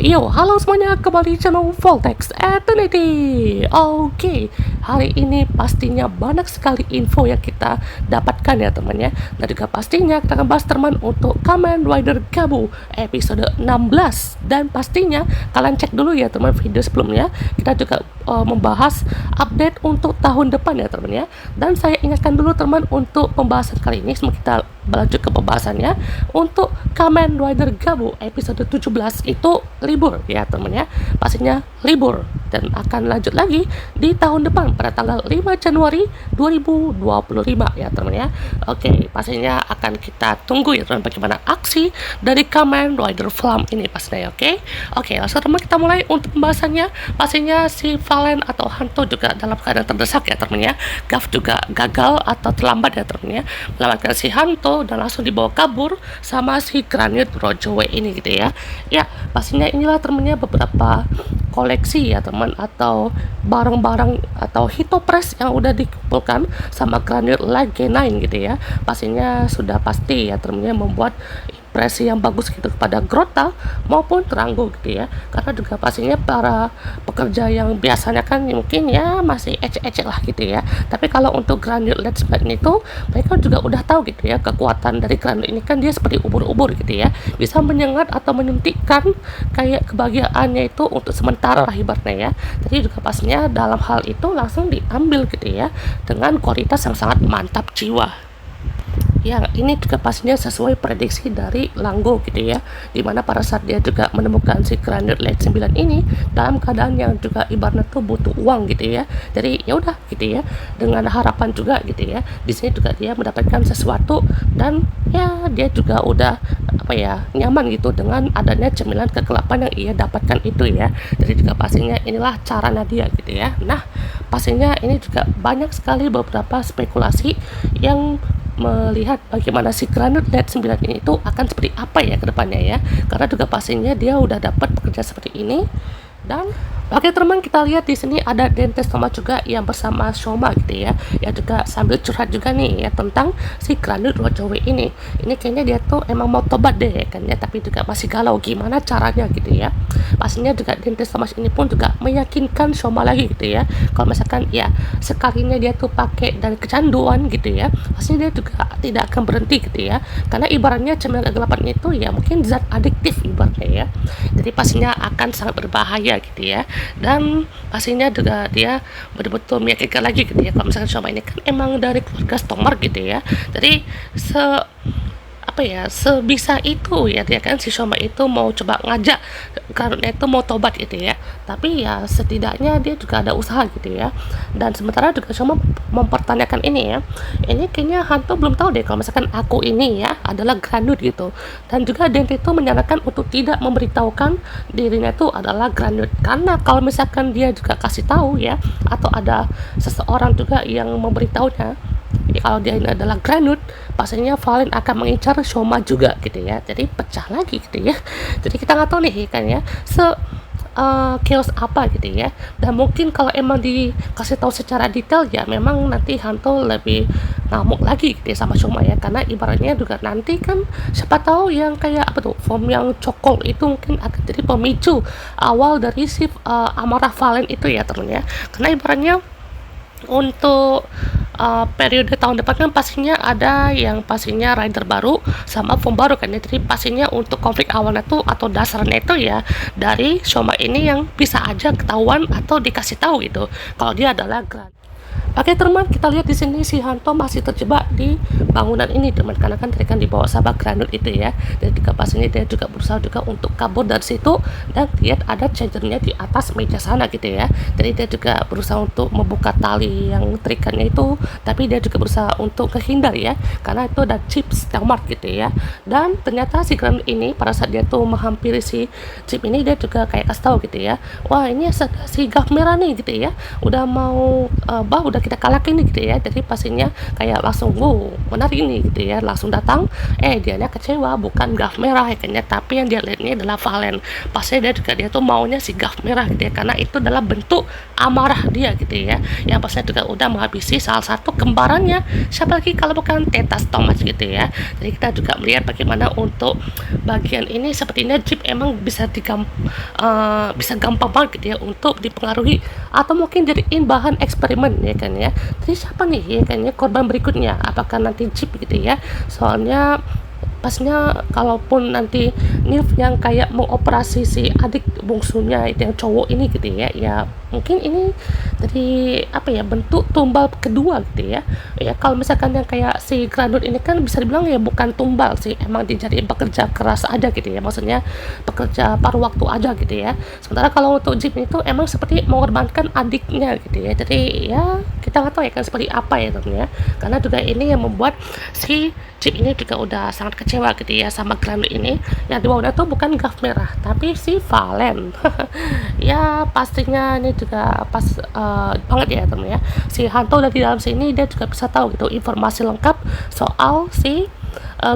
Yo, halo semuanya, kembali channel Voltex Eternity. Oke, hari ini pastinya banyak sekali info yang kita dapatkan ya teman ya. Dan juga pastinya kita akan bahas teman untuk Kamen Rider Gabu episode 16. Dan pastinya kalian cek dulu ya teman video sebelumnya. Kita juga membahas update untuk tahun depan ya teman ya. Dan saya ingatkan dulu teman untuk pembahasan kali ini, sebelum kita berlanjut ke pembahasannya, untuk Kamen Rider Gabu episode 17 itu libur ya teman ya, pastinya libur dan akan lanjut lagi di tahun depan pada tanggal 5 Januari 2025 ya teman ya. Oke, pastinya akan kita tunggu ya teman bagaimana aksi dari Kamen Rider Flam ini pastinya. Oke, langsung teman kita mulai untuk pembahasannya. Pastinya si Valen atau Hanto juga dalam keadaan terdesak ya teman ya. Gav juga gagal atau terlambat ya teman ya melamatkan si Hanto dan langsung dibawa kabur sama si Granit Rojowe ini gitu ya. Ya, pastinya inilah temennya beberapa koleksi ya teman, atau barang-barang atau Hitopress yang udah dikumpulkan sama Granit Lagenine gitu ya. Pastinya sudah pasti ya temennya membuat impresi yang bagus gitu kepada Grota maupun Teranggu gitu ya, karena juga pastinya para pekerja yang biasanya kan mungkin ya masih ecek-ecek lah gitu ya, tapi kalau untuk Granit Let's Back itu mereka juga udah tahu gitu ya, kekuatan dari Granit ini kan dia seperti ubur-ubur gitu ya, bisa menyengat atau menyuntikkan kayak kebahagiaannya itu untuk sementara lah ibaratnya ya. Jadi juga pastinya dalam hal itu langsung diambil gitu ya dengan kualitas yang sangat mantap jiwa. Ya, ini juga pastinya sesuai prediksi dari Langgo gitu ya, dimana pada saat dia juga menemukan si Granit Light 9 ini dalam keadaan yang juga ibaratnya tuh butuh uang gitu ya. Jadi ya udah gitu ya, dengan harapan juga gitu ya, di sini juga dia mendapatkan sesuatu dan ya dia juga udah apa ya, nyaman gitu dengan adanya cemilan kegelapan yang ia dapatkan itu ya. Jadi juga pastinya inilah cara Nadia gitu ya. Nah, pastinya ini juga banyak sekali beberapa spekulasi yang melihat bagaimana si Granit Net 9 ini itu akan seperti apa ya ke depannya ya, karena juga pastinya dia udah dapat pekerja seperti ini. Dan oke teman, kita lihat di sini ada Dentes Toma juga yang bersama Shoma gitu ya, yang juga sambil curhat juga nih ya tentang si Granit Rojowe ini. Ini kayaknya dia tuh emang mau tobat deh kan ya, tapi juga masih galau gimana caranya gitu ya. Pastinya juga Dentes Thomas ini pun juga meyakinkan Shoma lagi gitu ya, kalau misalkan ya sekalinya dia tuh pakai dan kecanduan gitu ya, pastinya dia juga tidak akan berhenti gitu ya, karena ibaratnya cemilan kegelapan itu ya mungkin zat adiktif ibaratnya ya. Jadi pastinya akan sangat berbahaya gitu ya, dan pastinya juga dia betul-betul meyakinkan lagi gitu ya, kalau misalkan Shoma ini kan emang dari keluarga Stomar gitu ya. Jadi sebisa itu ya dia kan si Shoma itu mau coba ngajak karena itu mau tobat gitu ya, tapi ya setidaknya dia juga ada usaha gitu ya. Dan sementara juga Shoma mempertanyakan ini ya, ini kayaknya Hanto belum tahu deh kalau misalkan aku ini ya adalah Granit gitu. Dan juga Dente itu menyarankan untuk tidak memberitahukan dirinya itu adalah Granit, karena kalau misalkan dia juga kasih tahu ya, atau ada seseorang juga yang memberitahunya ya, kalau dia ini adalah Granit, pastinya Valen akan mengincar Shoma juga gitu ya. Jadi pecah lagi gitu ya. Jadi kita nggak tahu nih kan ya chaos apa gitu ya. Dan mungkin kalau emang dikasih tahu secara detail ya, memang nanti Hanto lebih ngamuk lagi gitu ya sama Shoma ya, karena ibaratnya juga nanti kan siapa tahu yang kayak apa tuh form yang cokol itu mungkin akan jadi pemicu awal dari si amarah Valen itu ya teman ya. Karena ibaratnya untuk periode tahun depan kan pastinya ada yang pastinya rider baru sama form baru kan ya. Jadi pastinya untuk konflik awalnya tuh atau dasarnya itu ya dari Shoma ini yang bisa aja ketahuan atau dikasih tahu gitu kalau dia adalah Granit. Oke teman, kita lihat di sini si Hanto masih terjebak di bangunan ini teman, karena kan tadi kan dibawa sahabat Granit itu ya. Dan juga pastinya dia juga berusaha juga untuk kabur dari situ, dan lihat ada chargernya di atas meja sana gitu ya. Jadi dia juga berusaha untuk membuka tali yang terikannya itu, tapi dia juga berusaha untuk menghindar ya, karena itu ada chip Stelmart gitu ya. Dan ternyata si Granit ini pada saat dia tuh menghampiri si chip ini, dia juga kayak kasih tahu gitu ya, wah ini si Gav merah nih gitu ya, udah mau udah kita kalahkan gitu ya. Jadi pastinya kayak langsung wow benar ini gitu ya, langsung datang dianya kecewa bukan Gav merah ya kan ya, tapi yang dia lihat ini adalah Valen. Pasti dia tuh maunya si Gav merah gitu ya, karena itu adalah bentuk amarah dia gitu ya, yang pastinya juga udah menghabisi salah satu kembarannya, siapa lagi kalau bukan Tetas Thomas gitu ya. Jadi kita juga melihat bagaimana untuk bagian ini sepertinya Jeep emang bisa gampang banget gitu ya untuk dipengaruhi atau mungkin jadiin bahan eksperimen ya kan ya. Jadi siapa nih ya kan ya korban berikutnya, apakah nanti Jeep gitu ya, soalnya pasnya kalaupun nanti Nif yang kayak mengoperasi si adik bungsunya itu yang cowok ini gitu ya, ya mungkin ini dari apa ya bentuk tumbal kedua gitu ya. Ya kalau misalkan yang kayak si Granut ini kan bisa dibilang ya bukan tumbal sih, emang dijadiin pekerja keras aja gitu ya, maksudnya pekerja paruh waktu aja gitu ya. Sementara kalau untuk Jeep itu emang seperti mengorbankan adiknya gitu ya. Jadi ya kita nggak tahu ya kan seperti apa ya tentunya, karena juga ini yang membuat si Jeep ini juga udah sangat kecewa gitu ya sama Granut ini. Yang dibawanya tuh bukan Gav merah tapi si Valen. Ya pastinya ini juga pas banget ya temen ya, si Hanto udah di dalam sini, dia juga bisa tahu gitu informasi lengkap soal si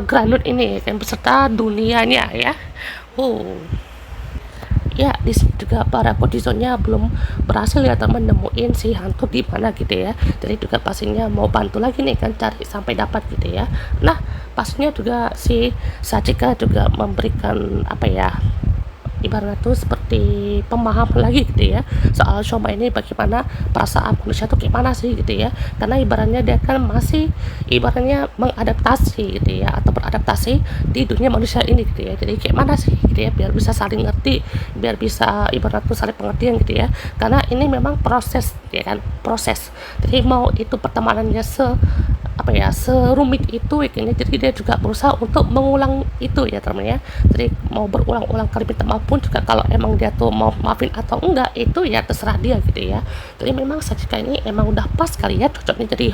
Granut ini kan beserta dunianya ya. Ya di sini juga para kondisonnya belum berhasil ya teman nemuin si hantu di mana gitu ya. Jadi juga pastinya mau bantu lagi nih kan cari sampai dapat gitu ya. Nah pastinya juga si Sachika juga memberikan apa ya, ibaratnya tuh seperti pemahaman lagi gitu ya soal Shoma ini, bagaimana perasaan manusia tuh kayak mana sih gitu ya, karena ibaratnya dia kan masih ibaratnya mengadaptasi gitu ya atau beradaptasi di dunia manusia ini gitu ya. Jadi kayak mana sih gitu ya biar bisa saling ngerti, biar bisa ibaratnya tuh saling pengertian gitu ya, karena ini memang proses ya kan, proses. Jadi mau itu pertemanannya apa ya serumit itu ya, jadi dia juga berusaha untuk mengulang itu ya teman ya. Jadi mau berulang-ulang kali minta maaf pun juga kalau emang dia tuh mau maafin atau enggak itu ya terserah dia gitu ya. Jadi memang Sachika ini emang udah pas kali ya cocoknya jadi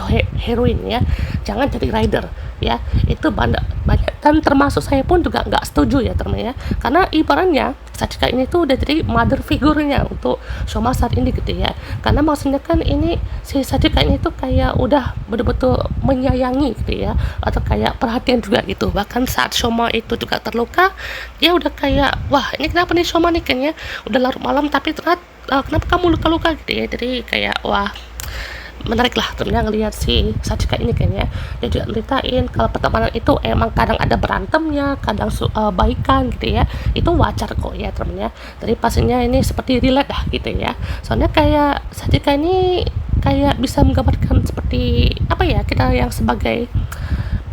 heroin ya, jangan jadi rider ya. Itu banyak dan termasuk saya pun juga nggak setuju ya teman ya, karena ibaratnya Sachika ini tuh udah jadi mother figurnya untuk Shoma saat ini gitu ya. Karena maksudnya kan ini si Sachika ini tuh kayak udah betul-betul menyayangi gitu ya, atau kayak perhatian juga gitu. Bahkan saat Shoma itu juga terluka, dia udah kayak wah ini kenapa nih Shoma nih kayaknya udah larut malam tapi ternyata kenapa kamu luka-luka gitu ya. Jadi kayak wah menarik lah ternyata ngelihat si Sachika ini kayaknya. Dia juga ceritain kalau pertemanan itu emang kadang ada berantemnya, kadang baikan gitu ya, itu wajar kok ya temennya. Jadi pastinya ini seperti relate dah gitu ya, soalnya kayak Sachika ini kayak bisa menggambarkan seperti apa ya, kita yang sebagai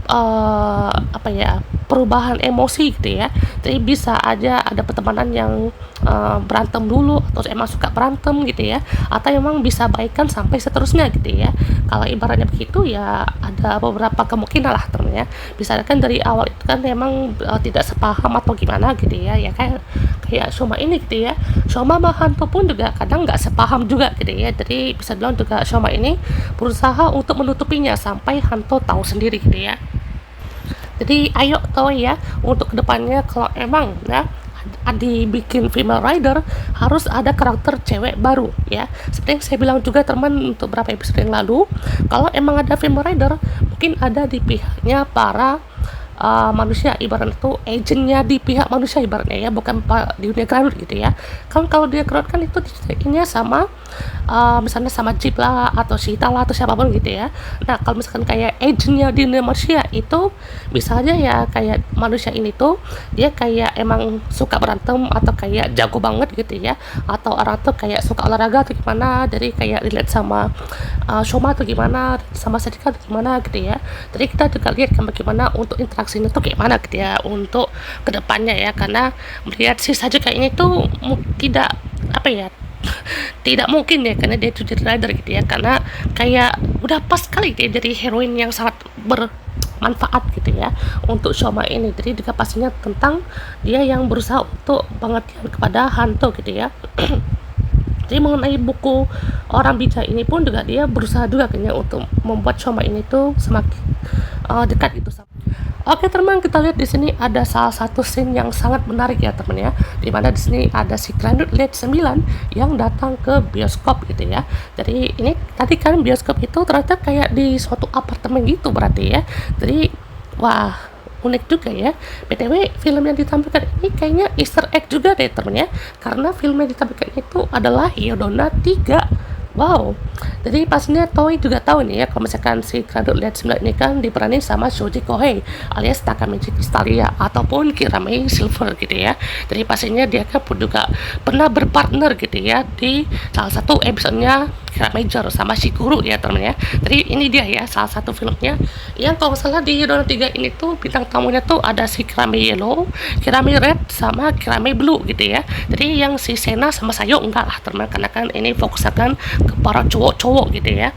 apa ya perubahan emosi gitu ya. Jadi bisa aja ada pertemanan yang berantem dulu atau emang suka berantem gitu ya, atau emang bisa baikan sampai seterusnya gitu ya. Kalau ibaratnya begitu ya ada beberapa kemungkinan lah temennya. Bisa kan dari awal itu kan memang tidak sepaham atau gimana gitu ya, ya kayak Shoma ini gitu ya. Shoma sama Hanto pun juga kadang nggak sepaham juga gitu ya. Jadi bisa bilang juga Shoma ini berusaha untuk menutupinya sampai Hanto tahu sendiri gitu ya. Jadi ayo tahu ya untuk kedepannya kalau emang ya dibikin female rider harus ada karakter cewek baru ya. Seperti yang saya bilang juga teman untuk beberapa episode yang lalu, kalau emang ada female rider mungkin ada di pihaknya para manusia, ibaratnya tuh agentnya di pihak manusia ibaratnya ya, bukan di dunia Granut gitu ya. Kan kalau dia Granut kan itu ini sama misalnya sama Jeep lah atau Sita lah atau siapapun gitu ya. Nah kalau misalkan kayak agentnya di dunia manusia itu bisa aja ya kayak manusia ini tuh dia kayak emang suka berantem atau kayak jago banget gitu ya, atau orang tuh kayak suka olahraga atau gimana, jadi kayak relate sama Shoma atau gimana, sama Sachika atau gimana gitu ya. Jadi kita juga lihat kan bagaimana untuk interaksinya tuh kayak mana gitu ya untuk kedepannya ya, karena melihat si Sachika ini tuh tidak apa ya tidak mungkin ya karena dia itu jadi rider gitu ya, karena kayak udah pas sekali dia jadi heroin yang sangat bermanfaat gitu ya untuk Shoma ini. Jadi juga pastinya tentang dia yang berusaha untuk pengertian kepada Hanto gitu ya. Jadi mengenai buku orang bijak ini pun juga dia berusaha juga kayaknya untuk membuat Shoma ini tuh semakin dekat gitu sama Oke teman, kita lihat di sini ada salah satu scene yang sangat menarik ya teman ya. Di mana di sini ada si Granut Late 9 yang datang ke bioskop gitu ya. Jadi ini tadi kan bioskop itu ternyata kayak di suatu apartemen gitu berarti ya. Jadi wah, unik juga ya. BTW film yang ditampilkan ini kayaknya Easter egg juga deh teman ya. Karena film yang ditampilkan itu adalah Hyodona 3. Wow, jadi pastinya Toei juga tahu nih ya kalau misalkan si Granut Light 9 ini kan diperanin sama Shoji Kohei alias Takamichi Crystallia ataupun Kirame Silver gitu ya. Jadi pastinya dia kan pun juga pernah berpartner gitu ya di salah satu episodenya Kirame Major sama Shikuru ya teman ya. Jadi ini dia ya salah satu filmnya yang kalau salah di Hyodona 3 ini tuh bintang tamunya tuh ada si Kirame Yellow, Kirame Red sama Kirame Blue gitu ya. Jadi yang si Sena sama Sayo enggak lah teman, karena kan ini fokuskan ke para cowok-cowok gitu ya.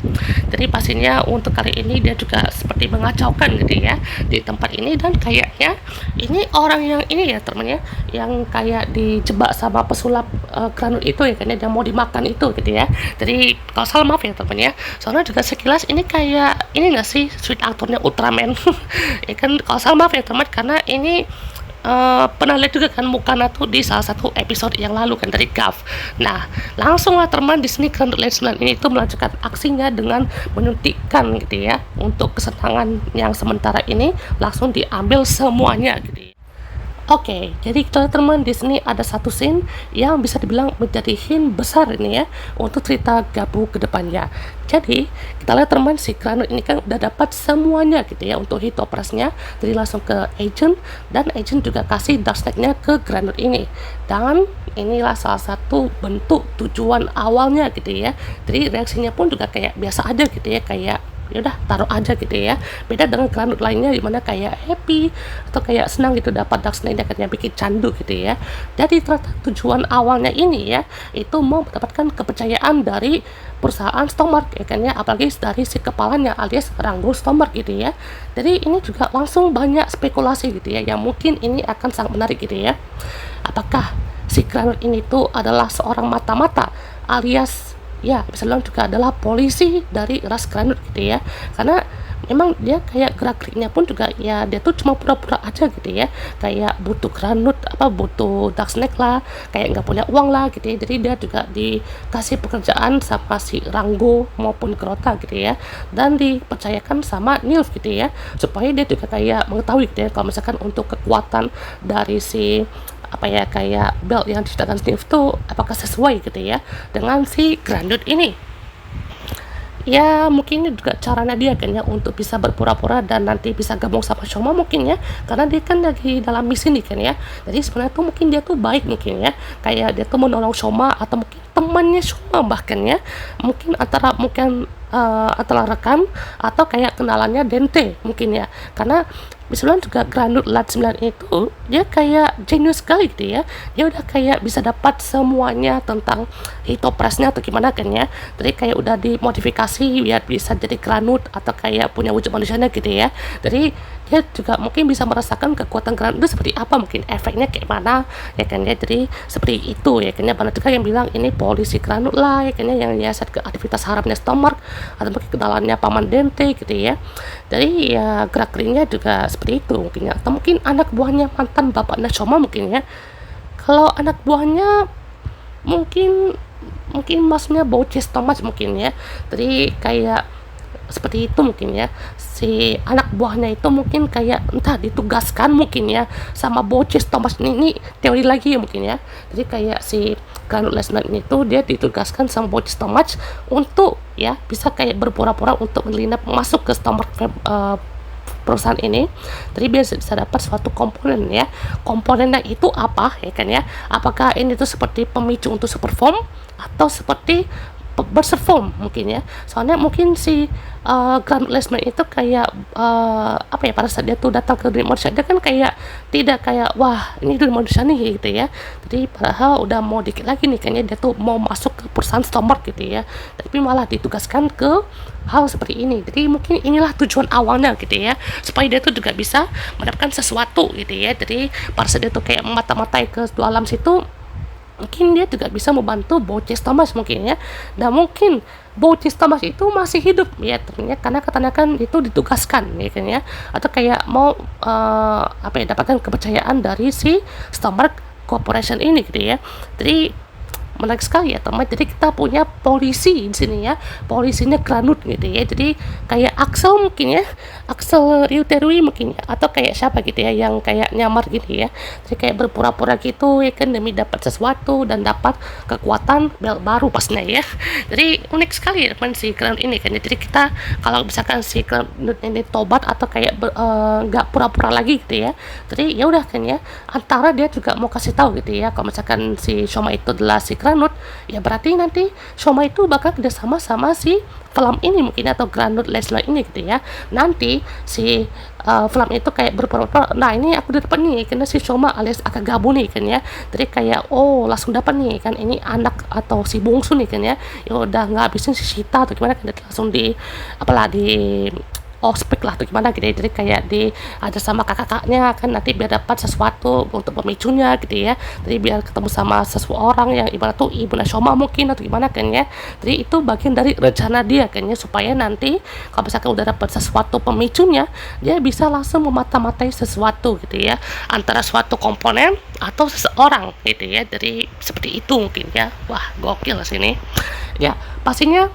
Jadi pastinya untuk kali ini dia juga seperti mengacaukan gitu ya di tempat ini, dan kayaknya ini orang yang ini ya teman ya, yang kayak dijebak sama pesulap Granut itu ya, kayaknya dia mau dimakan itu gitu ya. Jadi kalau salah maaf ya teman ya, soalnya juga sekilas ini kayak ini nggak sih sweet aktornya Ultraman ya kan, kalau salah maaf ya teman, karena ini pernah lihat juga kan mukanya tuh di salah satu episode yang lalu kan dari GAF. Nah, langsung lah teman di sini Granut Light 9 ini tuh melanjutkan aksinya dengan menyuntikkan gitu ya. Untuk kesenangan yang sementara ini langsung diambil semuanya gitu ya. Oke, jadi kita lihat teman di sini ada satu scene yang bisa dibilang menjadi hint besar ini ya untuk cerita Gabu ke depannya. Jadi kita lihat teman si Granut ini kan udah dapat semuanya gitu ya untuk hit operasinya, jadi langsung ke agent, dan agent juga kasih dark snake-nya ke Granut ini. Dan inilah salah satu bentuk tujuan awalnya gitu ya. Jadi reaksinya pun juga kayak biasa aja gitu ya, kayak ya udah taruh aja gitu ya. Beda dengan Granut lainnya dimana kayak happy atau kayak senang gitu dapat dark snake, akhirnya bikin candu gitu ya. Jadi ternyata tujuan awalnya ini ya itu mau mendapatkan kepercayaan dari perusahaan Stormmark ya kan ya, apalagi dari si kepalanya alias Rango Stormmark gitu ya. Jadi ini juga langsung banyak spekulasi gitu ya, yang mungkin ini akan sangat menarik gitu ya. Apakah si Granut ini tuh adalah seorang mata-mata alias ya bisa bilang juga adalah polisi dari ras Granut gitu ya, karena memang dia kayak gerak-geriknya pun juga ya dia tuh cuma pura-pura aja gitu ya, kayak butuh Granut butuh dark snake lah, kayak nggak punya uang lah gitu ya. Jadi dia juga dikasih pekerjaan sama si Rango maupun Grota gitu ya, dan dipercayakan sama Nilf gitu ya, supaya dia juga kayak mengetahui gitu ya kalau misalkan untuk kekuatan dari si kayak belt yang diciptakan Steve tuh apakah sesuai gitu ya dengan si Granut ini. Ya mungkin ini juga caranya dia kan ya untuk bisa berpura-pura dan nanti bisa gabung sama Shoma mungkin ya, karena dia kan lagi dalam misi nih kan ya. Jadi sebenarnya tuh mungkin dia tuh baik mungkin ya, kayak dia tuh menolong Shoma atau mungkin temannya Shoma bahkan ya, mungkin antara rekan atau kayak kenalannya Dente mungkin ya, karena misalnya juga Granut Light 9 itu dia kayak genius sekali gitu ya, dia udah kayak bisa dapat semuanya tentang hitopresnya atau gimana kan ya. Jadi kayak udah dimodifikasi biar bisa jadi Granut atau kayak punya wujud manusianya gitu ya. Jadi dia juga mungkin bisa merasakan kekuatan Granut itu seperti apa, mungkin efeknya kayak mana ya kan ya. Jadi seperti itu ya kan ya, banyak juga yang bilang ini polisi Granut lah ya kan ya, yang nyiasat ke aktivitas haramnya Stormmark atau mungkin kenalannya Paman Dente gitu ya. Jadi ya gerak-geriknya juga seperti itu mungkin ya, atau mungkin anak buahnya mantan bapaknya Shoma mungkin ya. Kalau anak buahnya mungkin maksudnya Bouches Thomas mungkin ya. Jadi kayak seperti itu mungkin ya, si anak buahnya itu mungkin kayak entah ditugaskan mungkin ya sama Bouches Thomas ini teori lagi ya mungkin ya. Jadi kayak si Granut Lesnar ini tuh dia ditugaskan sama Bouches Thomas untuk ya bisa kayak berpura-pura untuk menyelinap masuk ke Stormmark perusahaan ini. Jadi biasa bisa dapat suatu komponen ya. Komponennya itu apa ya kan ya, apakah ini tuh seperti pemicu untuk super form atau seperti berserk form mungkin ya. Soalnya mungkin si Granut Lesnar itu kayak pada saat dia tuh datang ke dunia manusia, dia kan kayak tidak kayak wah ini dunia manusia nih gitu ya. Jadi padahal udah mau dikit lagi nih kayaknya dia tuh mau masuk ke perusahaan Stormmark gitu ya, tapi malah ditugaskan ke hal seperti ini. Jadi mungkin inilah tujuan awalnya gitu ya, supaya dia tuh juga bisa mendapatkan sesuatu gitu ya. Jadi pada saat dia tuh kayak memata-matai ke dua alam situ, mungkin dia juga bisa membantu Bocis Thomas mungkin ya. Dan mungkin Bocis Thomas itu masih hidup ya ternyata, karena katanya kan itu ditugaskan ya kan ya, atau kayak mau dapatkan kepercayaan dari si Stormmark Corporation ini gitu ya. Jadi menarik sekali ya teman. Jadi kita punya polisi di sini ya, polisinya Granut gitu ya. Jadi kayak Axel mungkin ya, Axel Ryuterui mungkin ya, atau kayak siapa gitu ya yang kayak nyamar gitu ya. Jadi kayak berpura-pura gitu ya kan demi dapat sesuatu dan dapat kekuatan bel baru pasnya ya. Jadi unik sekali ya teman si Granut ini kan. Jadi kita kalau misalkan si Granut ini tobat atau kayak nggak pura-pura lagi gitu ya. Jadi ya udah kan ya, antara dia juga mau kasih tahu gitu ya kalau misalkan si Shoma itu adalah si Granut, ya berarti nanti Shoma itu bakal kerjasama sama si Flam ini mungkin atau Granut Leslie ini gitu ya. Nanti si Flam itu kayak berpura-pura, nah ini aku udah dapat nih karena si Shoma alias Akagabu nih kan ya. Jadi kayak langsung dapat nih kan, ini anak atau si bungsu nih kan ya. Ya udah nggak habisin si Shita atau gimana kan, langsung di apalah di ospek lah atau gimana gitu ya. Jadi kayak ada sama kakak-kakaknya kan, nanti biar dapat sesuatu untuk pemicunya gitu ya. Jadi biar ketemu sama seseorang yang ibarat tuh ibu Shoma mungkin atau gimana kan ya. Jadi itu bagian dari rencana dia kan ya, supaya nanti kalau misalkan udah dapat sesuatu pemicunya, dia bisa langsung memata-matai sesuatu gitu ya, antara suatu komponen atau seseorang gitu ya. Jadi seperti itu mungkin ya. Wah gokil sini ya pastinya.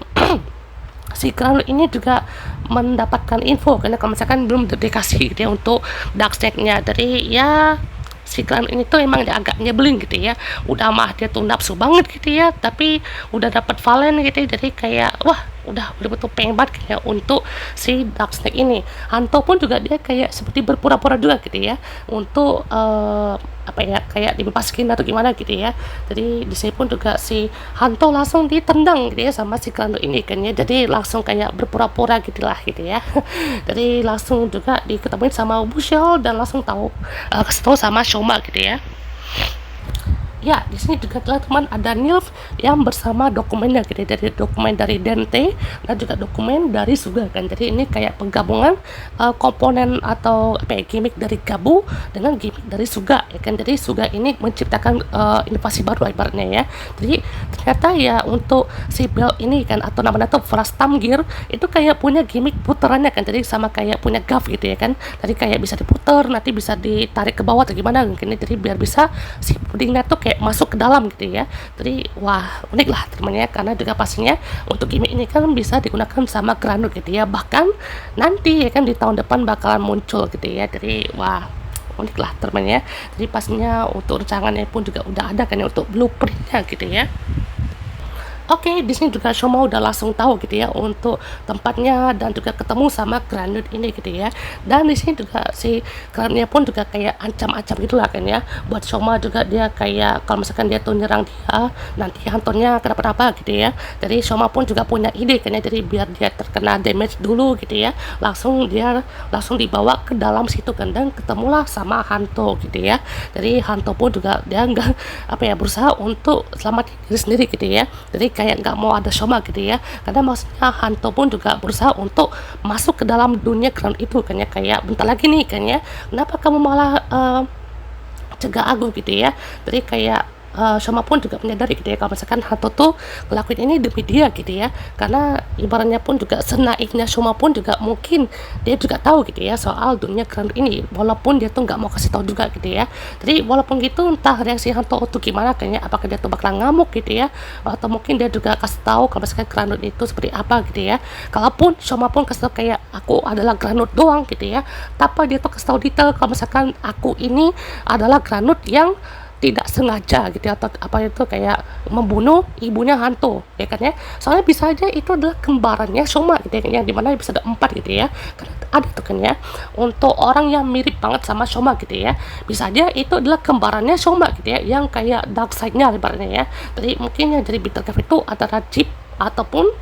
Si Granut ini juga mendapatkan info karena kalau misalkan belum dikasih gitu ya untuk Darkseid-nya. Jadi ya si Granut ini tuh emang dia agak nyebelin gitu ya. Udah mah dia tuh nafsu banget gitu ya, tapi udah dapat Valen gitu ya. Jadi kayak wah udah betul pengen banget kayak untuk si Darkseid ini. Hanto pun juga dia kayak seperti berpura-pura juga gitu ya untuk kayak dibebaskin atau gimana gitu ya. Jadi di sini pun juga si Hanto langsung ditendang gitu ya sama si Granut ini kan ya. Jadi langsung kayak berpura-pura gitulah gitu ya. Jadi langsung juga diketemuin sama Bushel dan langsung kasih tahu sama Shoma gitu ya. Ya, di sini juga teman-teman ada Nilf yang bersama dokumennya gitu, dari dokumen dari Dente dan juga dokumen dari Suga kan. Jadi ini kayak penggabungan komponen atau gimmick dari Gabu dengan gimmick dari Suga ya kan. Jadi Suga ini menciptakan inovasi baru ibaratnya ya. Jadi ternyata ya untuk si Bell ini kan, atau namanya tuh Frastam Gear, itu kayak punya gimmick puterannya kan. Jadi sama kayak punya Gav gitu ya kan. Jadi kayak bisa diputer, nanti bisa ditarik ke bawah atau gimana mungkin. Jadi biar bisa si pudingnya tuh kayak masuk ke dalam gitu ya. Jadi wah unik lah temannya, karena juga pastinya untuk gimmick ini kan bisa digunakan sama Granut gitu ya. Bahkan nanti ya kan di tahun depan bakalan muncul gitu ya. Jadi wah unik lah temannya. Jadi pastinya untuk rencangannya pun juga udah ada kan ya, untuk blueprintnya gitu ya. Oke, di sini juga Shoma udah langsung tahu gitu ya untuk tempatnya dan juga ketemu sama Granut ini gitu ya. Dan di sini juga si Granutnya pun juga kayak ancam-ancam gitulah kan ya. Buat Shoma juga dia kayak kalau misalkan dia tuh nyerang dia, nanti hantornya kenapa-napa gitu ya. Jadi Shoma pun juga punya ide kan ya. Jadi biar dia terkena damage dulu gitu ya, langsung dibawa ke dalam situ kan, dan ketemulah sama Hanto gitu ya. Jadi Hanto pun juga dia nggak berusaha untuk selamat diri sendiri gitu ya. Jadi kayak nggak mau ada Shoma gitu ya, karena maksudnya Hanto pun juga berusaha untuk masuk ke dalam dunia Granut itu kan ya. Kayak bentar lagi nih kan ya, kenapa kamu malah cegah aku gitu ya. Jadi kayak Shoma pun juga menyadari gitu ya kalau misalkan Hanto tuh ngelakuin ini demi dia gitu ya. Karena ibaratnya pun juga senaiknya Shoma pun juga mungkin dia juga tahu gitu ya soal dunia Granut ini, walaupun dia tuh nggak mau kasih tahu juga gitu ya. Jadi walaupun gitu entah reaksi Hanto tuh gimana kayaknya, apakah dia tuh bakal ngamuk gitu ya, atau mungkin dia juga kasih tahu kalau misalkan Granut itu seperti apa gitu ya. Kalaupun Shoma pun kasih tahu kayak aku adalah Granut doang gitu ya, tapi dia tuh kasih tahu detail kalau misalkan aku ini adalah Granut yang tidak sengaja gitu ya, atau itu kayak membunuh ibunya Hanto ya kan ya. Soalnya bisa aja itu adalah kembarannya Shoma gitu ya, yang dimana bisa ada 4 gitu ya. Karena ada tuh kan ya untuk orang yang mirip banget sama Shoma gitu ya, bisa aja itu adalah kembarannya Shoma gitu ya, yang kayak Darkseid-nya ibaratnya ya. Jadi mungkin yang jadi Bitter Cave itu antara Jeep ataupun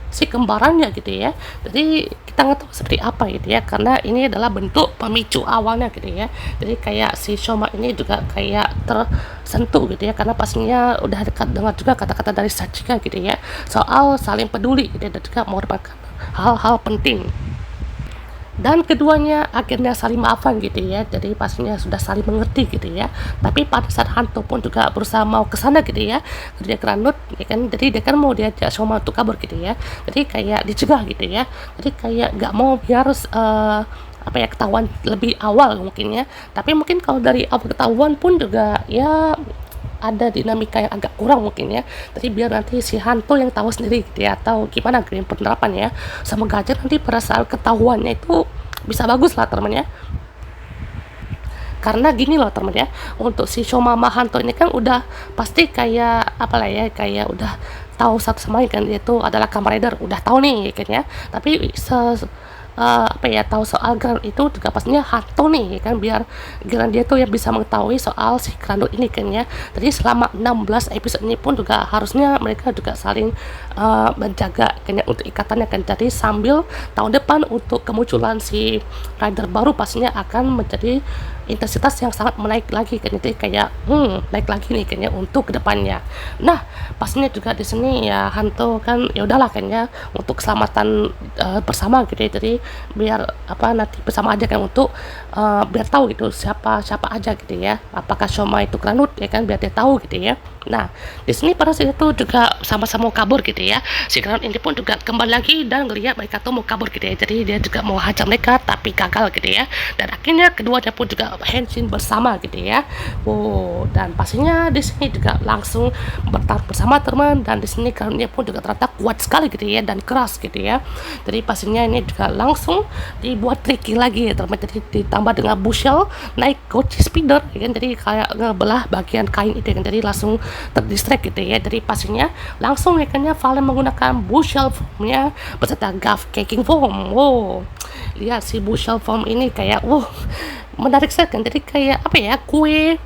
si kembarannya gitu ya. Jadi kita nggak tahu seperti apa gitu ya, karena ini adalah bentuk pemicu awalnya gitu ya. Jadi kayak si Shoma ini juga kayak tersentuh gitu ya, karena pastinya udah dekat dengar juga kata-kata dari Sachika gitu ya soal saling peduli gitu ya, dan juga merupakan hal-hal penting. dan keduanya akhirnya saling maafan gitu ya, jadi pastinya sudah saling mengerti gitu ya. Tapi pada saat hantu pun juga berusaha mau ke sana gitu ya, dia keranut ya kan, jadi dia kan mau diajak Shoma untuk kabur gitu ya, jadi kayak dicegah gitu ya, jadi kayak nggak mau dia harus apa ya, ketahuan lebih awal mungkin ya. Tapi mungkin kalau dari awal ketahuan pun juga ya ada dinamika yang agak kurang mungkin ya, jadi biar nanti si hantu yang tahu sendiri gitu ya, atau gimana gitu penerapannya. Semoga aja nanti pada saat ketahuannya itu bisa bagus lah teman ya, karena gini loh teman ya, untuk si Shoma sama hantu ini kan udah pasti kayak apa lah ya, kayak udah tahu satu sama lain kan, dia itu adalah Kamen Rider, udah tahu nih kan ya. Tapi apa ya, tahu soal Grand itu juga pastinya hantu nih kan, biar Grand dia tuh yang bisa mengetahui soal si Grandut ini kan ya. Jadi selama 16 episode ini pun juga harusnya mereka juga saling menjaga kan ya, untuk ikatannya kan. Jadi sambil tahun depan untuk kemunculan si rider baru pastinya akan menjadi intensitas yang sangat menaik lagi kan, jadi kayak naik lagi nih kayaknya untuk kedepannya. Nah pastinya juga di sini ya hantu kan ya udahlah kan ya, untuk keselamatan bersama gitu ya, jadi biar apa nanti bersama aja kan, untuk biar tahu gitu siapa aja gitu ya, apakah Shoma itu Granut ya kan, biar dia tahu gitu ya. Nah di sini pada saat itu juga sama-sama kabur gitu ya, si Granut ini pun juga kembali lagi dan ngelihat mereka tuh mau kabur gitu ya, jadi dia juga mau hajar mereka tapi gagal gitu ya, dan akhirnya keduanya pun juga henshin bersama gitu ya. Dan pastinya di sini juga langsung bertarung bersama teman, dan di sini Granutnya pun juga ternyata kuat sekali gitu ya, dan keras gitu ya. Jadi pastinya ini juga langsung dibuat tricky lagi ya teman, jadi ditambah dengan bushel naik Gochi speeder ya kan, jadi kayak ngebelah bagian kain itu kan, jadi langsung terdistract gitu ya. Jadi pastinya langsung ya kan ya, Valen menggunakan bushel formnya beserta Gav Caking Form. Lihat si bushel form ini kayak menarik sekali kan, jadi kayak apa ya, kue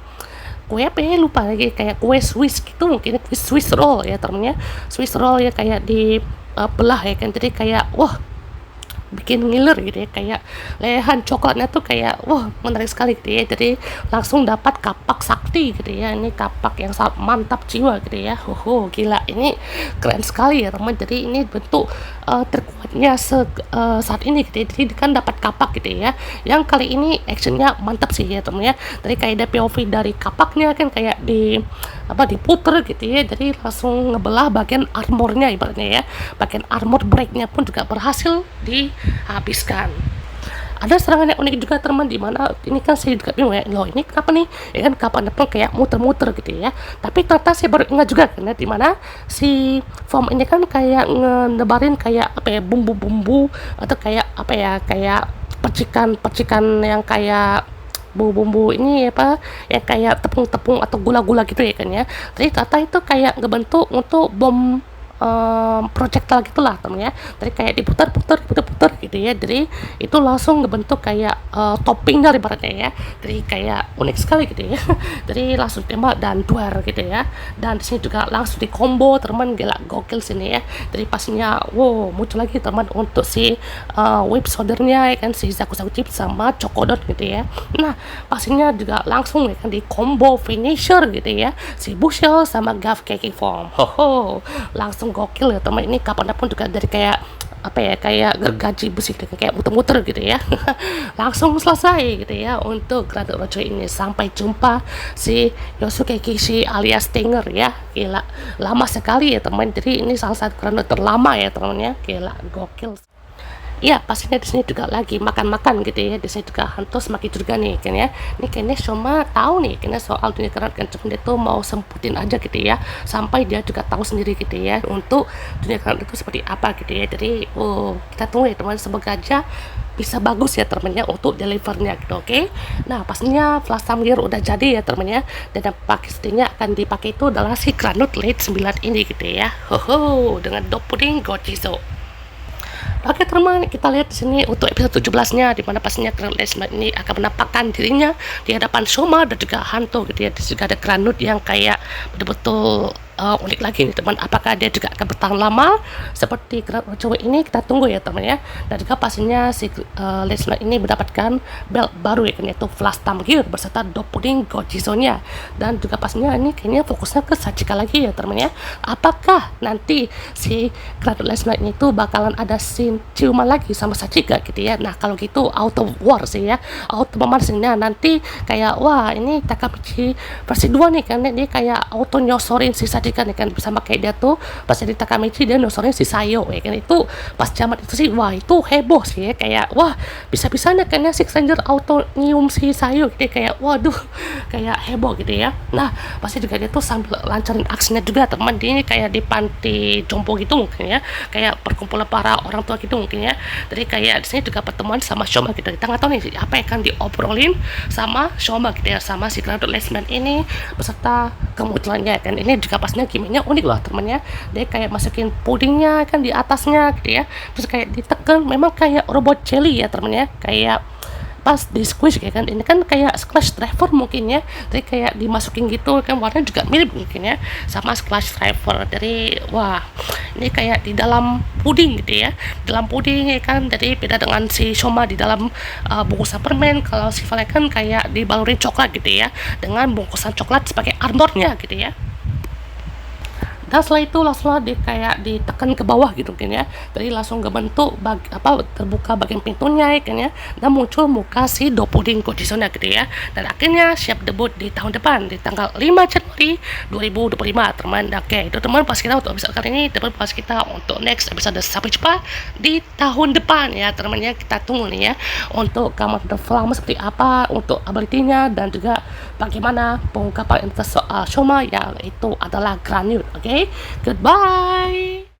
apa ya, lupa lagi, kayak kue Swiss gitu mungkin, kue Swiss roll ya temennya, Swiss roll ya, kayak di belah ya kan, jadi kayak bikin ngiler gitu ya, kayak lehan coklatnya tuh kayak menarik sekali gitu ya. Jadi langsung dapat kapak sakti gitu ya, ini kapak yang sangat mantap jiwa gitu ya. Gila, ini keren sekali ya teman, jadi ini bentuk terkuatnya saat ini gitu ya. Jadi kan dapat kapak gitu ya, yang kali ini actionnya mantap sih ya teman ya. Jadi kayak ada POV dari kapaknya kan, kayak diputer gitu ya, jadi langsung ngebelah bagian armornya ibaratnya ya, bagian armor breaknya pun juga berhasil dihabiskan. Ada serangan yang unik juga teman, di mana ini kan saya juga bingung ya, loh ini kenapa nih ya kan, kapan pun kayak muter-muter gitu ya. Tapi ternyata saya baru ingat juga kan ya, di mana si form ini kan kayak ngenebarin kayak apa ya, bumbu-bumbu atau kayak apa ya, kayak percikan yang kayak bumbu-bumbu ini apa ya, kayak tepung-tepung atau gula-gula gitu ya kan ya. Jadi ternyata itu kayak ngebentuk untuk bom projectile gitulah temen ya, jadi kayak diputar-putar gitu ya, jadi itu langsung ngebentuk kayak topping dari baratnya ya, jadi kayak unik sekali gitu ya. Jadi langsung tembak dan duar gitu ya, dan di sini juga langsung di combo teman, gila gokil sini ya. Jadi pastinya muncul lagi teman untuk si whip soldernya ya kan, si Zaku Chip sama Chokodot gitu ya. Nah pastinya juga langsung ya kan di combo finisher gitu ya, si Bushel sama Gav Caking Form. Langsung gokil ya teman, ini kapan pun juga dari kayak apa ya, kayak gergaji besi kayak muter-muter gitu ya. Langsung selesai gitu ya untuk Granut Rojo ini. Sampai jumpa si Yosuke Kishi alias Stinger ya, gila lama sekali ya teman, jadi ini salah satu Granut terlama ya teman-teman ya, gila gokil. Iya pastinya di sini juga lagi makan-makan gitu ya, di sini juga hantu semakin curiga nih kan ya. Ini kayaknya Shoma tahu nih kayaknya soal dunia Granut kan, cuma dia tuh mau semputin aja gitu ya, sampai dia juga tahu sendiri gitu ya untuk dunia Granut itu seperti apa gitu ya. Jadi kita tunggu ya teman, semoga aja bisa bagus ya temennya untuk delivernya gitu, oke? Nah pastinya flash gear udah jadi ya temennya, dan yang pastinya akan dipakai itu adalah si Granut Late 9 ini gitu ya. Dengan Dopuding Gochizo. Oke teman, kita lihat di sini untuk episode 17-nya, di mana pastinya Granut Lesnar ini akan menampakkan dirinya di hadapan Shoma dan juga hantu gitu ya. Di sini juga ada Granut yang kayak betul-betul unik lagi nih teman, apakah dia juga akan bertahan lama seperti cowok ini, kita tunggu ya teman ya. Dan juga pastinya si Lesnar ini mendapatkan belt baru ya kan, yaitu Flash Time Gear beserta Doppelganger Gojizonya. Dan juga pastinya ini kayaknya fokusnya ke Sachika lagi ya teman ya. Apakah nanti si Lesnar ini tuh bakalan ada scene ciuman lagi sama Sachika gitu ya. Nah kalau gitu auto war sih ya, auto memancingnya nanti kayak wah ini Takamichi versi 2 nih kan, dia kayak auto nyosorin si Sachika nih kan, bersama kayak dia tuh pas jadi Takamichi dia nyosorin si Sayo ya kan. Itu pas zaman itu sih wah itu heboh sih ya, kayak wah bisa-bisanya kan ya si Ranger auto nyium si Sayo gitu, kayak waduh kayak heboh gitu ya. Nah pasti juga dia tuh sambil lancarin aksinya juga teman, dia ini kayak di panti jompo gitu mungkin ya, kayak perkumpulan para orang tua gitu mungkin ya. Jadi kayak di sini juga pertemuan sama Shoma gitu, kita nggak tahu nih apa yang akan diobrolin sama Shoma gitu ya, sama si Claude Lesman ini beserta kemunculannya kan. Ini juga pastinya gimmicknya unik loh temennya, dia kayak masukin pudingnya kan di atasnya gitu ya, terus kayak ditekan memang kayak robot jelly ya temennya, kayak pas di squish kayak kan, ini kan kayak Splash Driver mungkin ya, jadi kayak dimasukin gitu kan, warnanya juga mirip mungkin ya sama Splash Driver. Dari wah ini kayak di dalam puding gitu ya, dalam puding ya kan, jadi beda dengan si Shoma di dalam bungkusan permen. Kalau si Valen kan kayak dibalurin coklat gitu ya, dengan bungkusan coklat sebagai armornya gitu ya. Dan setelah itu langsung dia kayak ditekan ke bawah gitu kan ya, jadi langsung kebentuk terbuka bagian pintunya ya kan ya, dan muncul muka si Doppelganger Gojizonya gitu ya. Dan akhirnya siap debut di tahun depan di tanggal 5 Januari 2025 teman. Oke itu teman pas kita untuk episode kali ini, teman pas kita untuk next episode. Sampai jumpa di tahun depan ya teman-teman ya, kita tunggu nih ya untuk Kamen Rider Flame seperti apa untuk ability-nya, dan juga bagaimana pengungkapan soal Shoma yang itu adalah Granule. Oke, goodbye.